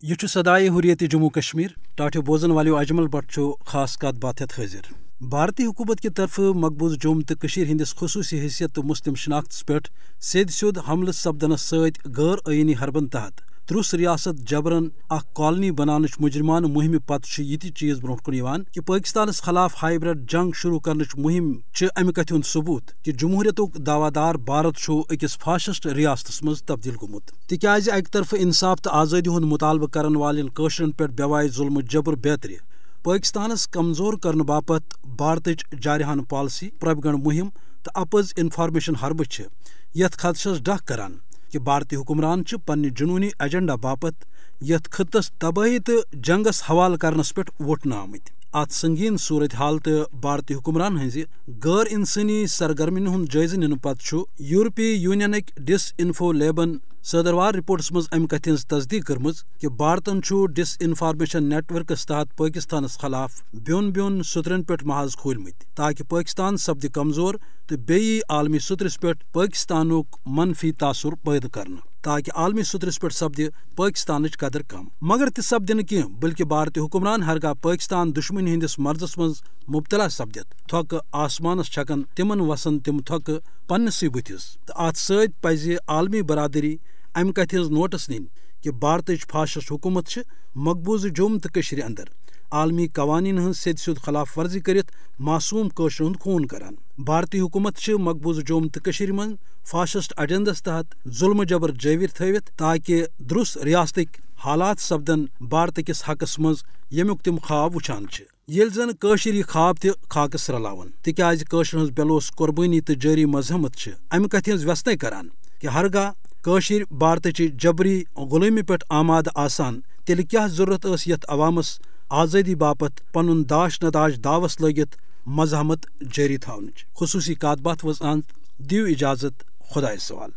یہ صدائے حریت جموں کشمیر ٹاٹھو بوزن والو اجمل بٹ خاص کت بات ہیت حاضر بھارتی حکومت کی طرف مقبوض جوم تو ہندس خصوصی حیثیت تو مسلم شناخت پہ سید سیود حملہ سپدنس ست غیر آئینی حربن تحت ترس ریاست جبرن اخ کالنی بنانچ مجرمانہ مہم پتہ یہ چیز برو کن کہ پاکستانس خلاف ہائیبرڈ جنگ شروع کرنچ مہم امہ کتھ ہند ثبوت کہ جمہوریت دعوی دار بھارت اکس فاشسٹ ریاست مز تبدیل گومت تکیاز اکہ طرف انصاف تو آزادی ہند مطالبہ کرن والن قشرن پہ بیوائی ظلم جبر بیترِ پاکستانس کمزور کرنے باپت بھارتچ جارحانہ پالسی پروپیگنڈ مہم تو اپز انفارمیشن حربہ یت خدشس ڈک کران کہ بھارتی حکمران پنہ جنونی ایجنڈا باپت یت خطس تباہی تو جنگس حوالہ کرنس پہ ووٹن آمت ات سنگین صورت حال تو بھارتی حکمران ہز غیر انسانی سرگرمین ہند جائزہ نن پتہ یورپی یونینک ڈس انفو لیبن صدروار رپورٹس مز امہ کتھ ہز تصدیق کرم کہ بھارتن ڈس انفارمیشن نیٹ ورکس تحت پاکستانس خلاف بیون بیون سترن پہ محاذ کھولمت تاکہ پاکستان سپد کمزور تو بیئی عالمی سترس پہ پاکستانک منفی تاثر پید کرنا تاکہ عالمی سترس پہ سپد پاکستانچ قدر کم مگر تہ سپد نہ بلکہ بھارتی حکمران ہرگاہ پاکستان دشمنی ہندس مرضس مز مبتلا سپدت تھوک آسمانس چھکن تمن وسن تم تھوک پنسے بتس تو ات ست پزِ عالمی برادری امہ کتھ ہز نوٹس نن کہ بھارتچ فاشسٹ حکومت مقبوض جوم تو اندر عالمی قوانین ہز سید سیود خلاف ورزی کرت معصوم قشر ہند خون کران بھارتی حکومت مقبوض جوم تو من فاشسٹ ایجنڈس تحت ظلم جبر جاویر تھوت تاکہ درست ریاستک حالات سپدن بھارت کس حقس مز یمیک تم خواب وچھان یل زن قشر یہ خواب تہ خاکس رلاون تکیاز قشر ہز بیلوس قربانی تو جاری مزاحمت امہ کتھ ہز ویسنے کران کہ ہرگاہ قشر بھارتچ جبری غلامی پہ آماد آسان تیل کیا ضرورت یت عوامس آزادی باپت پن داش نداش داوس لگت مزاحمت جاری تھونچ خصوصی کات بات وز دیو اجازت خدائے سوال.